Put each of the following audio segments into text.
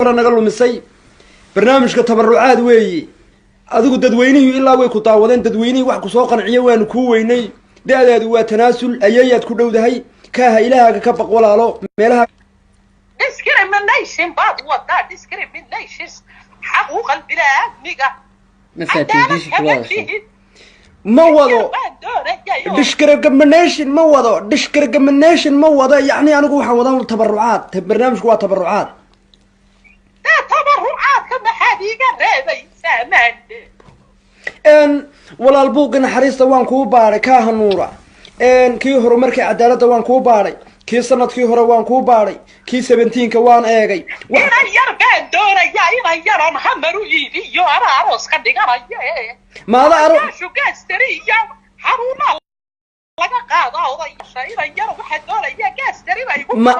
naga lumisay barnaamijka tabarucaad weeye adigu dadweynuhu ilaa way ku daawadeen dadweynuhu wax ku soo qanciyo waanu ku weynay daadaadu waa tanaasul ayayaad ku dhowdahay kaaha ilaahaga ka baq walaalo meelaha discrimination baad wada discrimination حقوق البني ما وضو discrimination ما وضو discrimination ما وضو يعني أنا أقول وضع تبرعات برنامج هو تبرعات تبرعات كما حديقة رأي سامان إن ولا البوق نحريص وان كوباري كاه نورا إن كي هرو مركي عدالة وان كوباري كي سنة كي هرو وان كوباري كي 17 كوان ايغي إنا يربان دورا يا إنا يرى محمرو يدي يو أنا عروس قدقا رأي ماذا أروح شو قاستري يا حرونا لقا قاضا وضي إنا يرى واحد دورا يا قاستري ويقول ما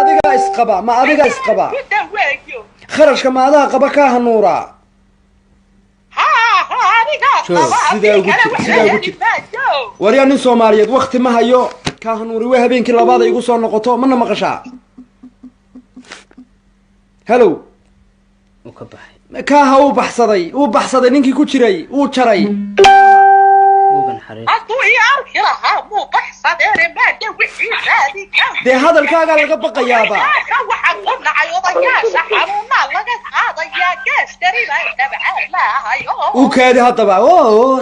أبيقا إسقبا ما أبيقا إسقبا خرج كما هذا قبا كاه نورا وريان سوماليد وقت ما هيو كاهنوري وهبين كل بعض يقول صار نقطة من مقشع هلو كاها وبحصدي وبحصدي نينكي كوتشري وتشري أقولي أركلها مو بحصدي ما دوي هذه ده هذا الكاغا لقى بقى يابا وحقولنا عيوضا يا شحرونا لقى هذا يا كاشتري لا يتبع لا هايو وكادي هذا بقى اوه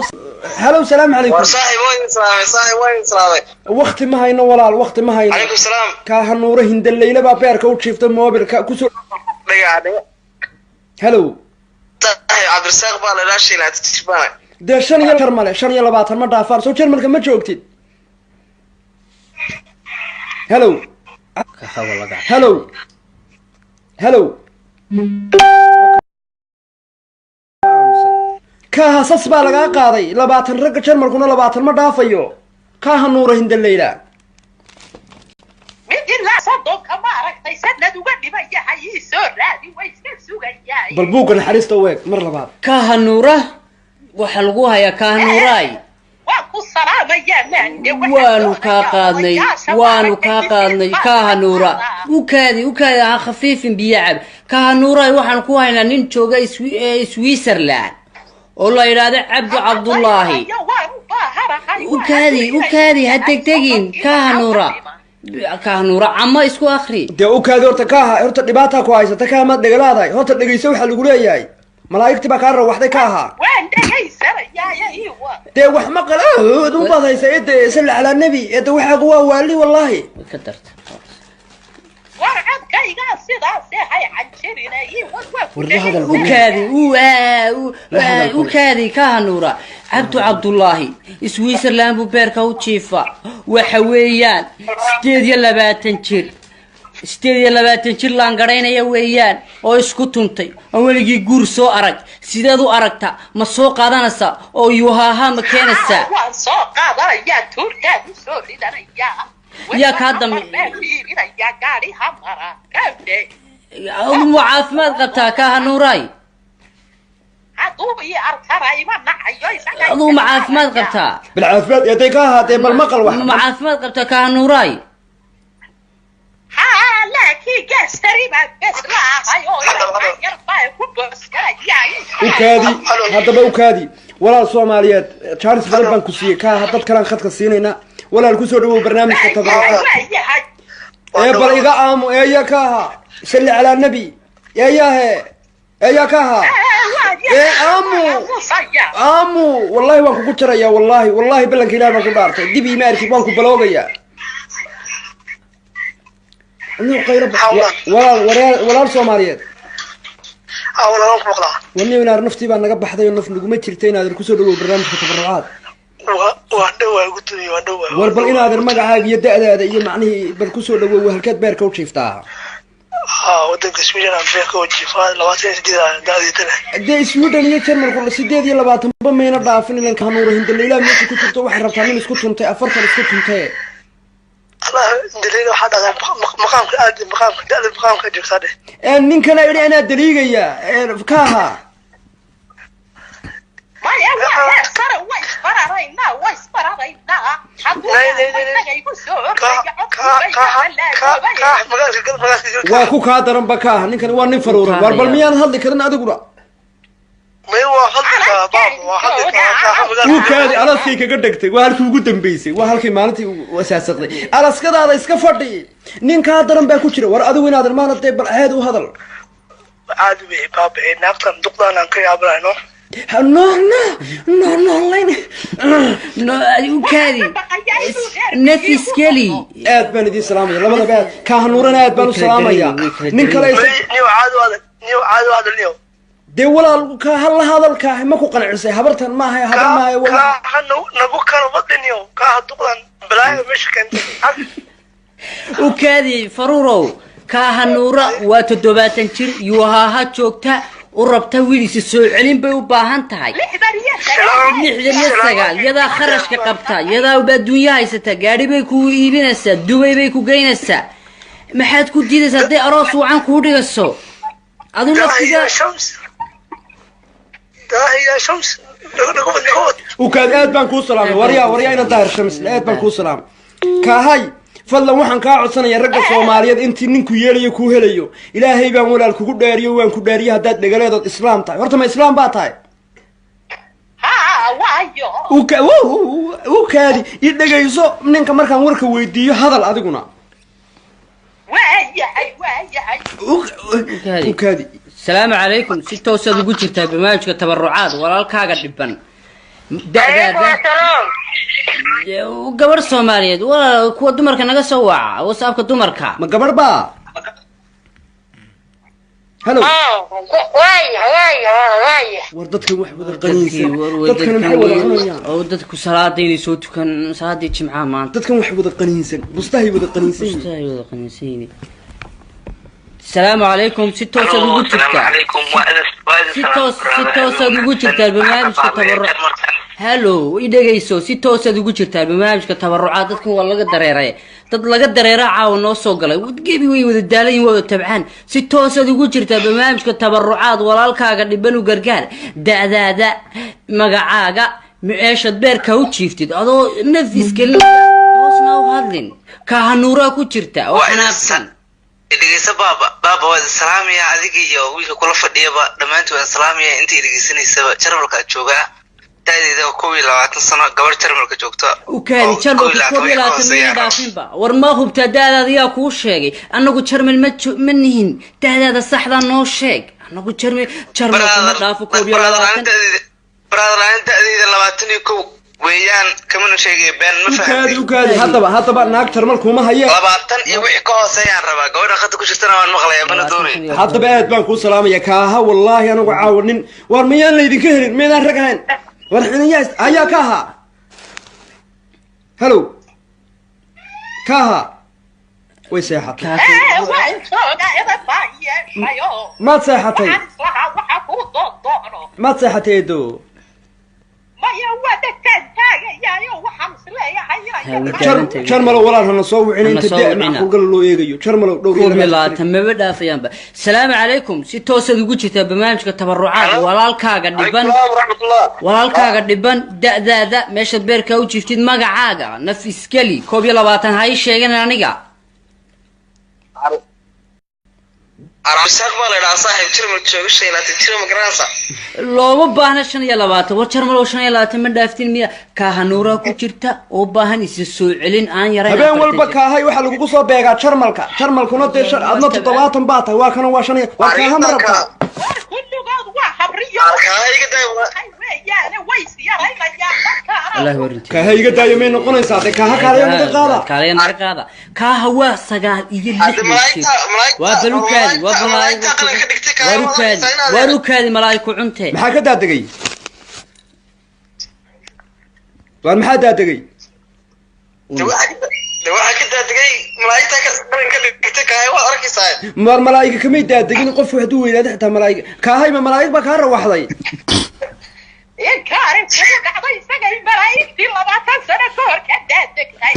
هلو سلام عليكم وصاحب وين سلامي وقت ما هينا ولا الوقت ما هينا عليكم السلام كاهنوره هند الليلة بابيركا وتشيفت الموبيل كوسو هلو عبد الرزاق بالا لا شيء لا تشبانه ده شن يلا كرمله شن يلا باتر ما دافار سو كرمل كم جوكتين هلو هلو هلو كاها صصبا لغا قاضي لباتن رق كرمل كنا لباتن ما دافيو كاها نور هند الليلة مدي لا صدق كما ركتي سند وقدي ما يحيي سور رادي ويسكن سوغايا بالبوق الحريص تويك مرة بعد كاها نوره وحلقوها يا كاها نوراي وانو كاقادني كاها نورا وكادي خفيف بيعب كاها نوراي وحن كوهينا نين جوغا سويسرلاند والله يراد عبد الله وكادي هتكتين كاها نورا عما اسكو اخري دي وكادي horta kaaha horta dhibaata ku haysata kaama dhagaladay horta dhageyso waxa lagu leeyahay malaa'igti ba ka rawaxday kaaha waan dhageysanaya dee wax ma qalaad u badaysa ee sal ala nabi ee waxa waa waali wallahi kadarta warcad kayga sidaas hay عجرنا وكادي كاها نورا عبد الله سويسرلاند بو بيركا وجيفا وحويان ستيدي لباتن جير لان غرينيا ويان oo isku tuntay oo waligi guur soo arag sideed u aragta ma soo qaadanaysa oo yuhaha ma keenaysa waan soo qaadanaya turkaad soo ridanaya يا كادم يا gaari hamara kaade عافماد قبتها كاها نوراي هذو ياركراي ما نعيو هذو عافماد قبتها بالعافماد يا كاها تي بالمقل واحد عافماد قبتها كاها نوراي لكن قاستري ما بس لا هايو يرفع كبس وكادي هذا بقى وكادي ولا الصوماليات تشارلز بلبان كوسيه كاها دد كلان خدك سينينا ولا الكوسو دو برنامج تبرعات ايه بريغا امو ايه يا كاها سل على النبي يا كاها ايه امو والله وان كو جريا والله بلنك الى ما كو دارتay دبي ماركي وان كو بلوغيا انو قيرب ولا الصوماليات اولا مقلا وني ولا نفتي با naga baxday naf naguma jirtay inaad ku soo dhawo barnaamijka tabarucaad waan dhawaa warbal inaad magacaaga iyo da'daada iyo macnihii bal ku soo dhawo halkaad beerka u jiiftaa wadanka Sweden aan beerka u jiifaa 28 daaditana de Sweden iyo Germany 28 ba meena dhaafin in ka nuuro hindaleela meesha ku jirto wax rabtaan in isku tuntay afartan isku tuntay Allah daliil waxa dhagan maqaamka joogtade ninkana ina daliigaya kaaha ما waa ku kaa daran ba ka ah ninkani waa nin faruuran war bal miyaan hadli karin adiguna kaadi alaskay kaga dhegtay waa halkii ugu dambeysay waa halkii maalintii wasaasaqday alaskadaada iska fadhi nin kaa daran baa ku jira war adigu inaadan maana dee bal aad u hadal عادي بابا ناقصن دقنا كي عبرانو no kaadi nafis keli aad baan idin salaamaya labada baad ka hanuuran aad baan u salaamaya nin kale niyo caado hada niyo dee walaal ka hal hadalka ma ku qancisay habartan ma ahay habar ma ahay walaal nagu kala wadaniyo ka duqdan balaayo mishkan kaadi faruurow ka hanuura waa 70 jir yuuha joogta u rabta wiilisi soo celin bay u baahan tahay 69 yada kharashka qabta yada adduunyaha haysata gaari bay ku iibinaysaa Dubai bay ku geynaysaa maxaad ku diidaysaa de aroos wacan ku dhigaso aduu naftiga dahiya shams aad baan ku salaamay wariya ina daahir shams aad baan ku salaamay ka hay fadlan waxaan kaa codsanayaa ragga Soomaaliyeed intii ninku yeelayo ku helayo ilaahay baan walaal kugu dhaariyo waan ku dhaariyo hadaad dhagaleedood islaam tahay horta ma islaam baa tahay waayo kaadi i dhagayso ninka markaan warka weydiiyo hadal adiguna kaadi السلام عليكم ستة وسد وجهتها برنامجك تبرعات walaalkaaga dhiban gabar Soomaaliyeed waa kuwa dumarka naga soo waca WhatsAppka dumarka ma gabar ba hello war dadka wax wada qaniinsan dadkan maxay wada cunayaan oo dadku salaadayni soo tukan salaadii jimcaha maanta dadkan wax wada qaniinsan bustahay wada qaniinsan السلام عليكم ستة وسد وجهتها ستة وسد وجهتها برنامجك تبرعات هلو idagayso si toos aad ugu jirtaa barnaamijka tabarucaad dadkan waa laga dareeray dad laga dareeray caaw noo soo galay gebi way wada daalayeen wada tabcaan si toos aad ugu jirtaa barnaamijka tabarucaad walaalkaaga dhiban u gargaar daadaada magacaaga meeshad beerka u jiiftid adoo nafis kale hoosna u hadlin ka hanuura ku jirta oo xanaaqsan dhigaysa baba waa salaamiya adiga iyo wiilka kula fadhiyaba dhamaantood waa salaamiya intii dhigaysanaysa jarmalka joogaa taayida 22 sano gabar jarmalka joogta kaadi jarmalka 22 dhaafinba war ma hubta daadaada yaa ku sheegay anagu jarmal ma nihin daadaada saxda noo sheeg anagu jarmalka ma dhaafo 22 brother anta adida 21 weeyaan kamana sheegay been ma fahmin kaadi hadaba naag jarmalku ma haye 20 iyo wixii ka hooseeyaan rabaa gabadha qad ku jirtana waan maqlayaa mana doonay hadaba aad baan ku salaamaya kaaha wallahi anagu caawinin war miyaan la idinka helin meedaan rag ahayn war xiniyaas ayaa kaaha hello kaaha way seexatay ma seexatay ma seexatay do jarmalo walaal hana soo wicin inta da'ma kulgal loo eegayo jarmalo dhowr ma dhaafayaanba salaamu calaykum si toos aad ugu jirtaa barnaamijka tabarucaad walaalkaaga dhiban da'daada meeshaad beerka u jiiftid magacaaga nafis keli 22 hay sheegan aniga arabsaaq baa la dhahaa saaxiib jarmal jooga sheelaatay jarmal garansa looma baahna 25 war jarmal 25 ma dhaaftin miya ka hanuura ku jirta oo baahan is soo celin aan yaray habeen walba ka hay waxa lagu soo beegaa jarmalkuna de adna 70 baa tahay waa kana waa 5 waa ka hamarka kulligood waa habriyo kaaga daayo الله ورنتي كهيجة دايما نقول ساعة كهكاريا نقادا كاريا نقادا كهوا سجاد يجي وبلوكادي ملايكو عنتي محاكا دادقي وان محا دادقي waxaa ka daadagay malaa'igta ka qaranka dhigtay kahay waa arkaysaa mar malaa'ig kamid daadagin qof wuxuu weynaad xitaa malaa'ig kahay ma malaa'ig ba ka rawaxday in kaarin ku dhacday isagay malaa'igtii 20 sano ka hor ka daadagtay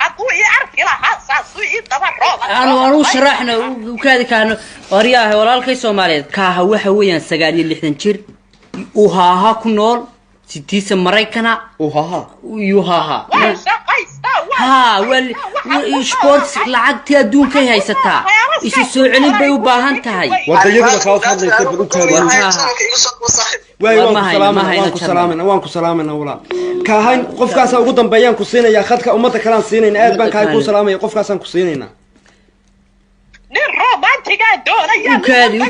haduu ii arki lahaa saasuu ii dabarooba aanu sharaxna u kaadi kaano wariyaahay walaalkay Soomaaliyeed kaaha waxa weeyaan 69 jir uu haaha ku nool سيتيس مرايكنا وها ويوها وشقيستا ها سبورتس لعقتي أدون كي هاي ستا إيش السوعلين بيو باهن تهاي ورد يدنا خلاص هذا يتبع وكادي وانكو سلامنا ولا كهين قف كاسا وقدم بيان كسينا يا خدك أمتك كلام سينين آد بان كاي كو سلامة قف كاسا كسينينا وكادي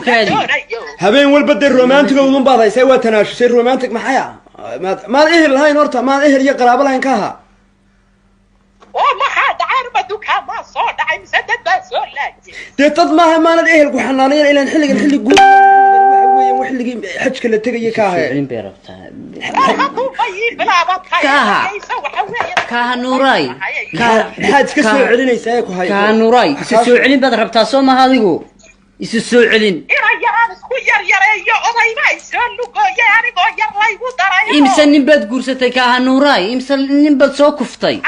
هبين والبدي الرومانتيك ودون بعض يسوي تناش سير رومانتيك محيا ما الإهل هاي نورتا ما الإهل يقرب لها إنكاها وما حد عارف دوكا ما صار دعي مسدد بس ولا تطد ما الإهل وحنانين إلى نحل قول وحلقي حج كله تجي كاها كاها نوراي حد كسر علينا يسايك وهاي كاها نوراي يسوي علين بدر بتاسو ما هذيقو يسوي علين إمسن نبض قرصتك كاها نوراي إمسن نبض سو كفتي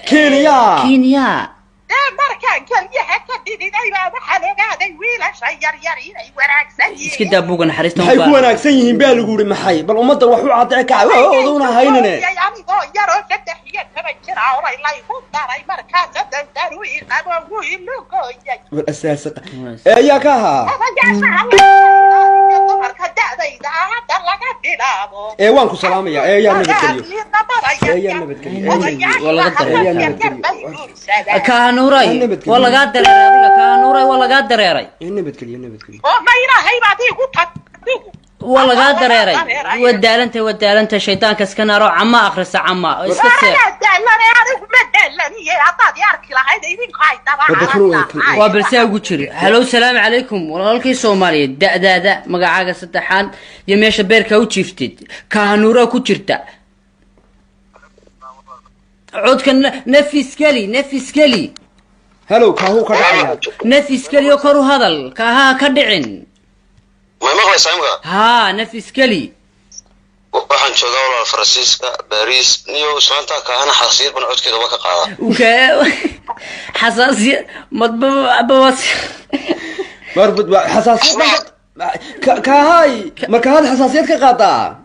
كينيا markaan kaliyaha ka dhidinay baa waxa logaaday wiilasha yaryariin ay wanaagsan yihiin iska daabuga naxariista waxay ku wanaagsan yihiin baa lagu yiri maxay bal umada wax u caday ka ooduna haynane anigoo yaro saddex iyo toban jir ah oo la igu daray markaa saddex daru ii qabo wiil gooyay wal asaas ayaa ka ha marka da'dayda hadda laga bilaabo waan ku salaamaya yaa nabadgeliyo wala كانوراي ولا قادر هذيك كانوراي ولا قادر يراي نبتكلي ما يراهي بعدي قلت ولا قادر يراي ودالنت الشيطان كسكنا رو عما اخرس عما اسكسر وبرسا وجري هلو السلام عليكم والله سومالي دادا مقعاقه سدحان يا ميشه بيركا و جيفتid كانورا ku jirta عود كان نفس كلي هلو كاهو كدعيا نفس كلي وكرو هذل كاها كدعين ما مقليس عمغا ها نفس كلي waxaan joogaa walaal Faransiiska Paris niyo saanta kaana xasiir ban codkeeda waa ka qaada xasaasiye madbawas marbad xasaasiye كهاي مركز حساسيات كقاطع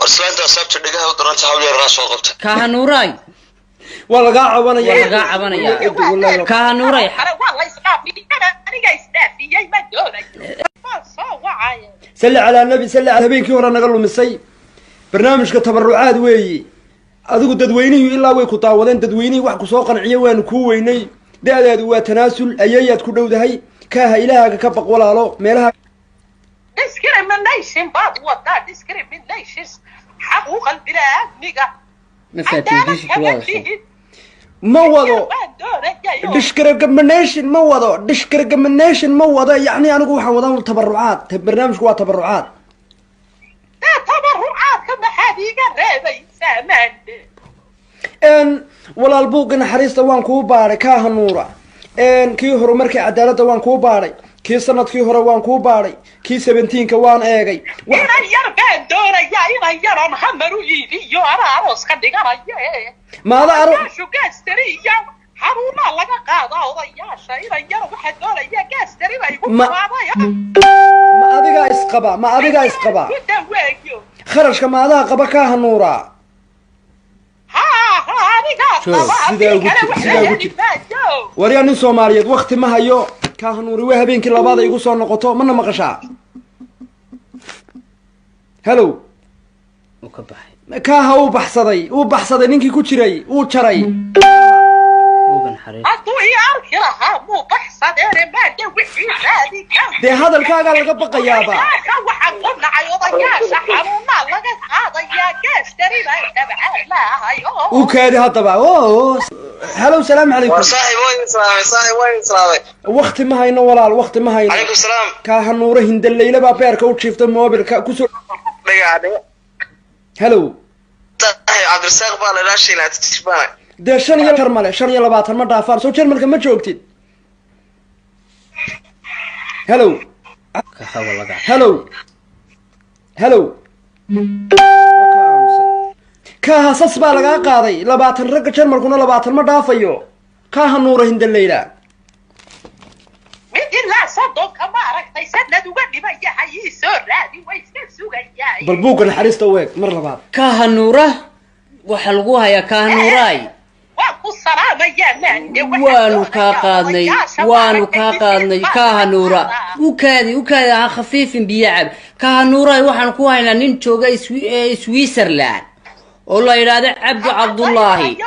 أرسلت أصبت دقها ودرنت حولي الرأس وقلت كهنوراي والله قاعد وانا كهنوراي والله يسقافي أنا جاي استافي جاي ما دوري سل على النبي سل على بينك ورا نقول مسي برنامج كتبرعات وي أذوق تدويني إلا ويكو طاودين تدويني وحكو سوقا عيوان كويني ده دوا تناسل أيات كله ده هي كاها إلها كبق ولا لا مالها discrimination بعض وضع discrimination حقوق البلاد نيجا ما فاتيش كلاس ما وضع discrimination ما وضع discrimination ما وضع يعني أنا جوها وضع تبرعات برنامج جوا تبرعات تبرعات كم حديقة رأي سامان إن ولا البوق نحريست وان كوباري كاها نورا إن كي هرو مركي عدالة وان كوباري كي سنة كي هرو وان كوباري كي 17 كوان ايغي إنا يربان دورا يا إنا يرى محمد ويدي يو أنا عروس خديقا رأي ماذا عروس؟ شو قاستري يا حرونا لغا قاضا وضياشا إنا يرى واحد دورا يا قاستري ما يقول ما أدقا إسقبا ما أدقا إسقبا خرج كما أدقا قبا كاها نورا وريان سوماليد وقت ما هيو كاهنوري وهبينك لبادا يقول سو نقطو من مقشا هلو وكبحي كاها وبحصدي نينكي ku jiray uu jaray وغن حريق أطوي أركي لها مو بحصد ما دوحي هذه دي هذا الكاغا لغا بقيابا waxaan ku dhacay odayaasha xanuuna laga qaadaya gaastari baa tabcaan laahayo uu kaadi hadaba هلو السلام عليكم صاحب وين سلامي وقت ما هينا walaal waqti ma hayno عليكم السلام كاهنوره hindaleyla baa beerka u jiifta mobilka ku soo dhagaade هلو صاحب عبد الرزاق baa la raashinaa tisbaan de 5 ma dhaafaan soo jarmalka ma joogtid هلو هلو كاها سسبا لغا قاداي 20 rag jarmalkuna 20 ma dhaafayo kaaha nuura hindaleyla mid ilaa soddonka ma aragtay sanad uga dhiman yahay ii soo raadi way iska sugayaay bal buugga naxariista u eeg mar labaad kaaha nuura waxa lagu hayaa kaaha nuuraay waan ku salaamayaa maande waanu kaa qaadnay kaaha nuura ukaadi ha khafiifin biyo cab kaaha nuuraay waxaan ku haynaa nin jooga Switzerland oo la yiraahdo Cabdu Cabdullaahi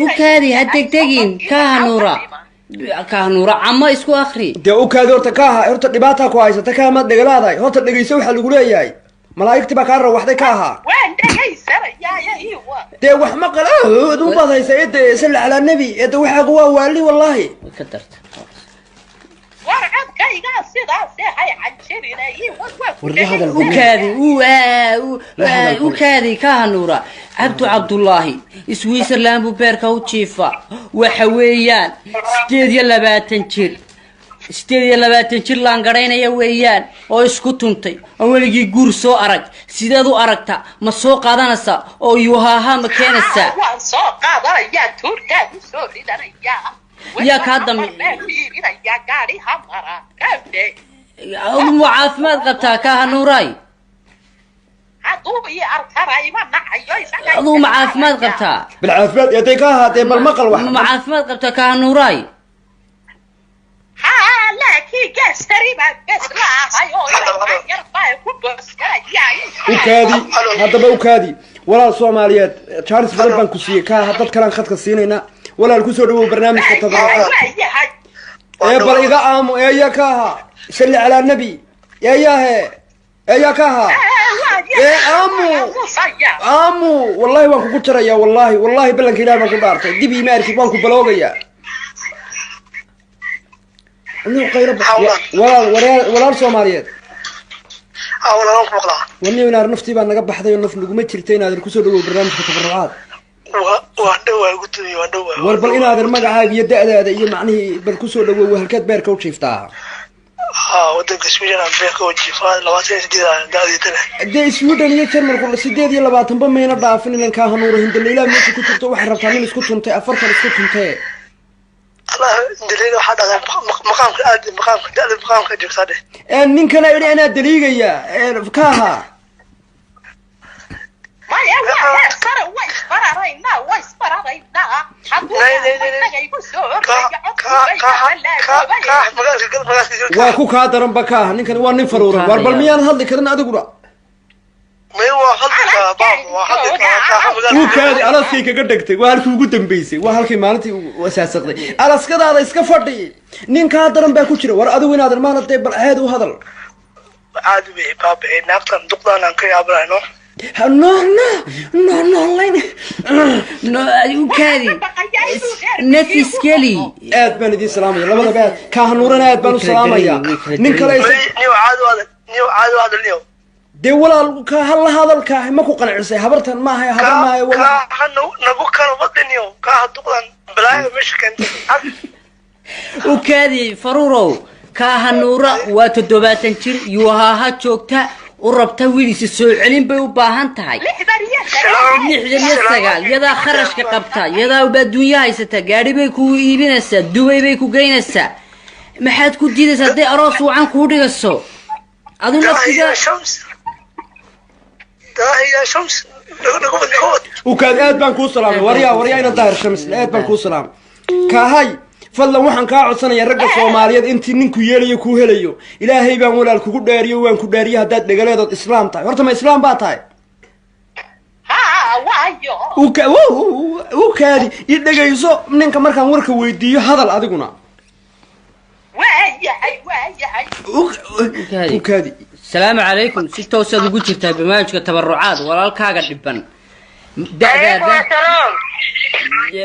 ukaadi ha tegtegin kaaha nuura ama isku akhri dee ukaadi horta dhibaataa ku haysata kaa ma dhagalaadahay horta dhagayso waxaa lagu leeyahay malaa'igtii baa kaa rawaxday ka ahaa waan dhagaysanayaa iiwa dee wax maqal u baad haysa ede salla calaa nebi ede waxaagu waa waali wallaahi ka darta war codkaygaa sidaasee hay canjirina ukaadi kaaha nuura Cabdu Cabdullaahi Switzerland buu beerka u jiifa waxa weeyaan 28 jir laan garaynaya weeyaan oo isku tuntay oo weligii guur soo arag sideed u aragta ma soo qaadanaysa oo yuhaha ma keenaysa waan soo qaadanayaa tuurkaadu soo ridanayaa yaa kaa dambeeya gaari hamara kaabde ugu caafimaad qabtaa kaaha nuuraay hadduu ii arkana ima nacayo isaga aduu ma caafimaad qabtaa بالعافية يا تيكاها تي بالمقل واحد ma caafimaad qabtaa kaaha nuuraay ها لكن قستري ما قسرا هايو يرفع كوبس يا وكادي هذا بوكادي ولا صوماليات تشارلز بدل كوسي كا هذا كلام خدك سينينا ولا الكوسو دو برنامج تبرعات يا بليغا امو يا كاها صلي على النبي يا كاها يا امو والله وانكو كتريا والله بلن كده ما كنت دارتي دبي ما ارتي وانكو بلوغيا انو قيرب ولا صوماليات ولا نقبل وني ونار نفتي بان naga baxday oo naf lagu ma jirtay inaad ku soo dhawo barnaamijka tabarrucaad waa dhawaa gudtay waa dhawaa war bal inaad magacaaga iyo da'daada iyo macnaheedu bal ku soo dhawo halkaad beerka u jiiftaa wadanka Sweden aan beerka u jiifaa 28 da'deeda de Sweden iyo Jarmalku 28 ba meena dhaafin inaan ka hanuuro hindaleela meesha ku jirto wax rabtaa in isku tuntay 40 isku tuntay الله دليل واحد هذا مقامك جبت هذا ninkan ay ana daliigaya kaaha ما يا صار ويسفررينا waa ku kaa daran ba kaaha ninkan waa nin faruuran war bal miyaan hadli karin adiguna وكادي ألاسكي كقدرتك وهالكي وجودن بيسي وهالكي مالتي وساسقدي ألاسكدا هذا إسكا فدي نين كادرن باكوشري ور أدو وين هذا ما نتي بل هذا وهذا عاد بي باب ناقتن دقدان أنك يا برانو no وكادي نفس كلي آد بان دي سلامي لما بعد كهنورنا آد بانو سلامي نين كلايس نيو عاد هذا اليوم دي ولا هل هذا الكاه ما كو قنعسي هبرتن ما هي هذا ما هي ولا نبو كانوا بدنيو كاه دقدان بلاي مشكن وكادي فرورو كاه نورا وتدوباتن جير يوها جوجتا وربتا ويليس سو علين bay u baahan tahay yada kharashka qabta yada badunya haysata gaari bay ku iibinaysaa Dubai bay ku geynaysaa maxaad ku diidaysaa de aroos wacan ku dhigaso adu naftiga يا شمس وكان آد بان كو سلام وريا إنا ظاهر شمس آد بان كو سلام كهاي فلا waxaan ka codsanaya ragga Soomaaliyeed intii ninku yeelayo ku helayo Ilaahay baan walaal kugu dhaariyo waan ku dhaariyo hadaad dhagaleedood islaam tahay horta ma islaam baa tahay وكادي idagayso ninka markaan warka weydiiyo hadal adiguna وكادي السلام عليكم ستة وسد وجهتها بماجك تبرعات ولا الكاغا دبن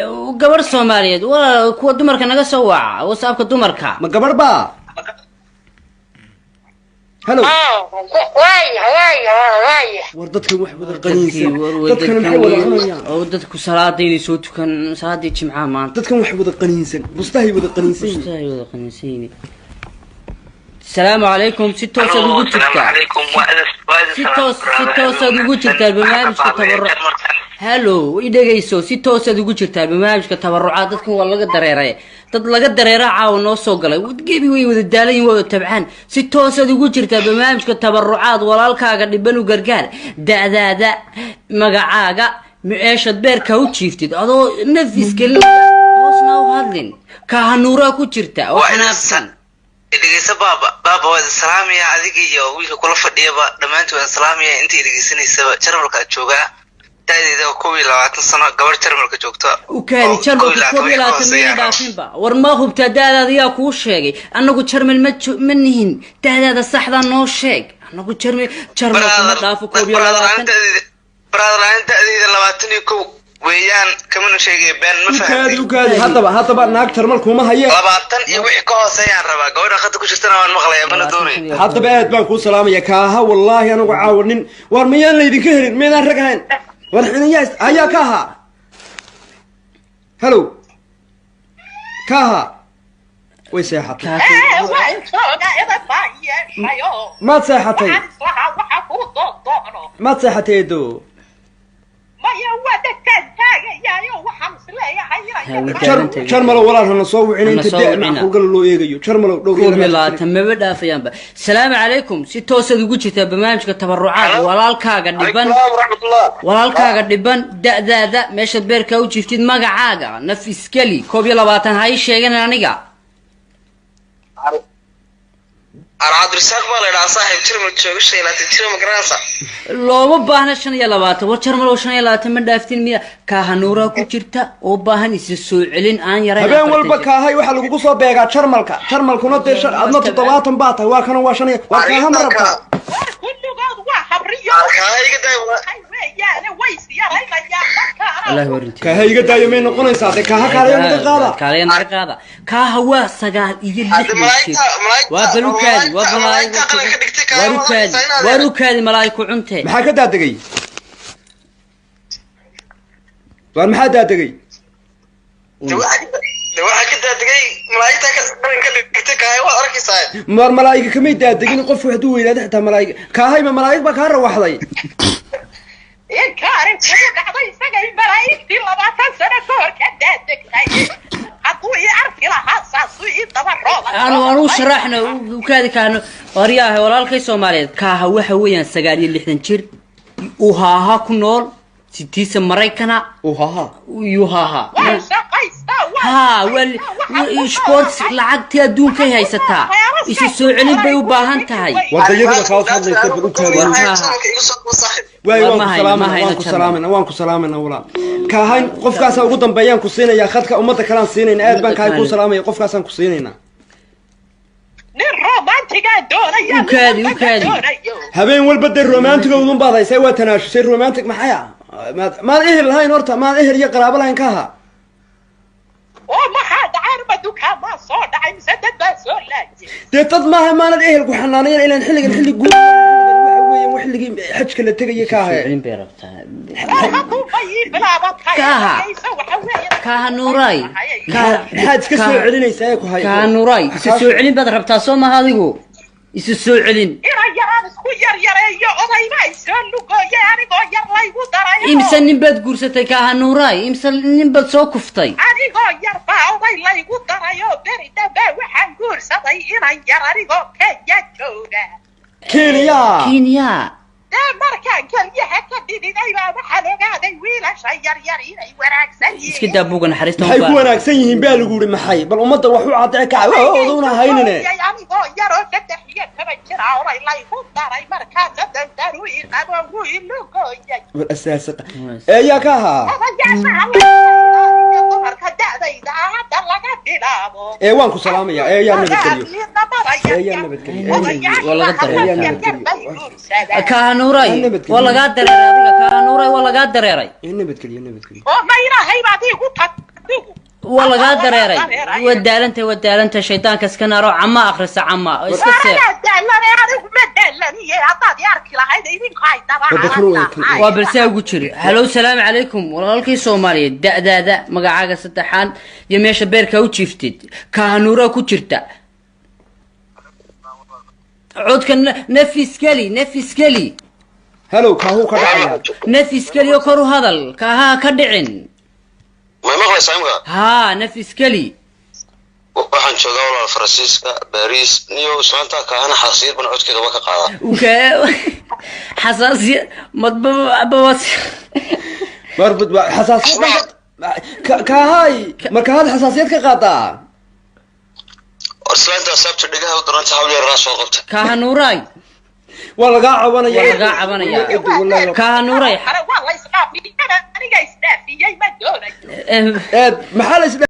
وقبر الصوماليات ولا كوا دمرك نغا سوع وصابك دمرك ما قبر با هلو واي وردتك وحبد قنيسه ددك محول عنيا او ددك صلادين سو تكن صلادي جمعه ما ددك وحبد قنيسه بستاهي ودا قنيسين السلام عليكم ستة وسد وجهتها السلام عليكم ستة وسد وجهتها بماجك تبرعات هلو إدغيسو si toos aad ugu jirtaa barnaamijka tabarucaad dadkan waa laga dareeray dad laga dareeray caaw noo soo galay wadgebi way wada daalan wada tabcaan si toos aad ugu jirtaa barnaamijka tabarucaad walaalkaaga dhiban u gargaar da'daada magacaaga meeshad beerka u jiiftid adoo nafis gelin hoosna u hadlin ka hanuura ku jirta oo xanaaqsan idageysa baaba waa salaamiya adiga iyo wiilka kula fadhiyaba dhamaantood waan salaamiya intii idageysanaysa jarmalka joogaa taayida 22 sano gabar jarmalka joogta ukaadi jarmalka 22 dhaafinba war ma hubta daadaada yaa ku sheegay anagu jarmal ma nihin daadaada saxda noo sheeg anagu jarmalka ma dhaafo 22 brother anta adida 21 weeyaan kamana sheegay been ma fahmay ukaadi hadaba naag jarmal kuma haye 20 iyo wixii ka hooseeyaan rabaa gabadha qad ku jirtana waan maqlayaa mana doonay hadaba aad baan ku salaamaya kaaha wallahi anagu caawanin war miyaan leedin ka helin meedaan rag ahayn war xinayaas ayaa kaaha hello kaaha way seexatay ma seexatay ma seexatay do jarmalow walaalna soo wicinaynta da'ma xulgal loo eegayo jarmalow dhowr ma dhaafayaan salaam calaykum si toos aad ugu jirtaa barnaamijka tabarucaad walaalkaaga dhiban da'daada meesha beerka u jiiftid magacaaga nafis kali 22 hay sheegan aniga أراد رسالة ما لنا صاحب ترمل تشوف شيء لا تترمل جراسة. لو ما بهنا شن يلا بات وترمل وشن يلا تمن دافتين مية كهنورا كوشرتا أو بهني سسوع علين أن يرى. هبين والبكا هاي واحد لو قصوا بيجا ترمل كنا تيش أدنى تطلعاتهم باتا وكانوا واشني وكانهم ربطا. كله قاعد واحد ريال. كهاي قد يومين نقول إنسان كها كاريان نقادا. كاريان نقادا. كهوا سجاد يجلس. وبلوكادي وبلوكادي ملايكو عنته. محاك دادقي. وان محا دادقي. waxaa ka daadagay malaa'igta ka qaranka dhigta kaay waa arkaysaa mar malaa'ig kamay daadagin qof wax uu weeyay xataa malaa'ig kaahay ma malaa'ig ba ka rawaxday in kaarin ku dhacday isaga in malaa'igtii 20 sano ka hor ka daadagtay haduu ii arki lahaa saasu ii tabarrooda aanu sharaxna ukaadi kaano wariyaahay walaalkay Soomaaliyeed kaaha waxa weeyaan 69 jir uu haaha ku nool سيتيس مريكنا يوهاها ها والسبورتس لعقتي أدون كي هاي ستا إيش السوعين بيو باهن تهاي وضيّد الخاص هذا يستبرك وانكو سلامنا ولا كهاين قف كاسا وقدم بيان كسينا يا خدك أمتك كلام سينين آد بان كاي كو سلامة قف كاسا كسينينا وكادي هبين والبد الرومانتيك ودون بعض يسوي تناش سير رومانتيك محيا ما الإهل هاي نورتا ما الإهل يقرب لها إنكها وما حد عارف دوكا ما صار دعي مسدد بس ولا تطلب ما الإهل وحنانين إلى نحل يقول وحلق حج كله تجي كاها كاها نوراي حد كسر علينا يسايك وهاي كاها نوراي كسر علين بدر بتاسو ما هذيقو يسسو علين إمسان نبات قرستي كاها نوراي إمسان نبات سو كفتي كينيا iska daa buugan xariista waxay ku wanaagsan yihiin baa lagu yiri maxay bal umada wax u caday ka waduna haynine wal asaas ya ka ha waan ku salaamaya yaa nabadgeliyo wala كانوراي والله قادر كانوراي والله قادر يراي نبتكلي ما إلهي بعدي قلت والله قادر يراي ودالنت الشيطان كسكنا روح عما أخرس عما اسكسر وبرساو قتشري هلو السلام عليكم والله لكي سومالي دا مقعاقة ستحان يميش بيركا وشيفتد كانورا كتشرتا عود كان نفس كلي هلو كاهو كدعيا نفس كلي كرو هذا كاها كدعين ما مقلس عمك ها نفس كلي waxaan joogaa walaal Faransiiska Paris niyo saanta ka ana xasiir ban codkeeda waa ka qaadaa حساسية مطبوعات مربط حساسية كهاي مركز حساسية كقطع أرسلت سبت دقيقة ودرنت حاول الراس وقفت كهنوراي والله قاع وانا والله قاع وانا يا كهنوراي والله يسقى في انا قاعد استافي ما دورك محل